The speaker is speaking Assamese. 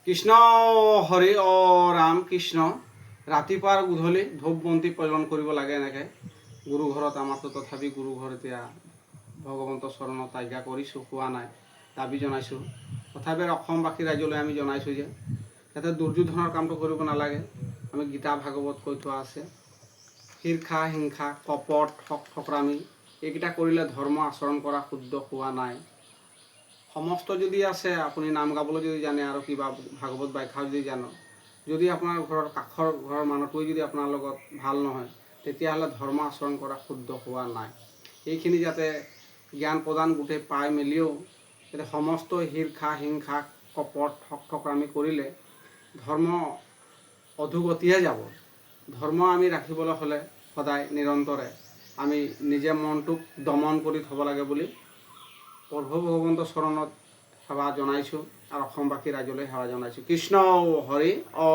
কৃষ্ণ হৰি অ ৰাম কৃষ্ণ। ৰাতিপুৱাৰ গধূলি ধূপ বন্তি প্ৰজ্বলন কৰিব লাগে এনেকৈ গুৰু ঘৰত। আমাৰতো তথাপি গুৰু ঘৰ এতিয়া ভগৱন্তৰ চৰণত আজ্ঞা কৰিছোঁ, হোৱা নাই, দাবী জনাইছোঁ। তথাপি অসমবাসী ৰাইজলৈ আমি জনাইছোঁ যে যাতে দুৰ্যোধনৰ কামটো কৰিব নালাগে। আমি গীতা ভাগৱত কৈ থোৱা আছে, ঈৰ্ষা হিংসা কপট ঠকঠকৰামি এইকেইটা কৰিলে ধৰ্ম আচৰণ কৰা শুদ্ধ হোৱা নাই। সমস্ত যদি আছে, আপুনি নাম গাবলৈ যদি জানে আৰু কিবা ভাগৱত ব্যাখ্যা যদি জানো, যদি আপোনাৰ ঘৰৰ কাষৰ ঘৰৰ মানুহটোৱে যদি আপোনাৰ লগত ভাল নহয়, তেতিয়াহ'লে ধৰ্ম আচৰণ কৰা শুদ্ধ হোৱা নাই। এইখিনি যাতে জ্ঞান প্ৰদান গোটেই পাই মেলিও যাতে সমস্ত ঈৰ্ষা হিংসা কপট ঠকঠকৰামি কৰিলে ধৰ্ম অধোগতিহে যাব। ধৰ্ম আমি ৰাখিবলৈ হ'লে সদায় নিৰন্তৰে আমি নিজে মনটোক দমন কৰি থ'ব লাগে বুলি প্ৰভু ভগৱন্তৰ চৰণত সেৱা জনাইছোঁ আৰু অসমবাসী ৰাইজলৈ সেৱা জনাইছোঁ। কৃষ্ণ হৰি অ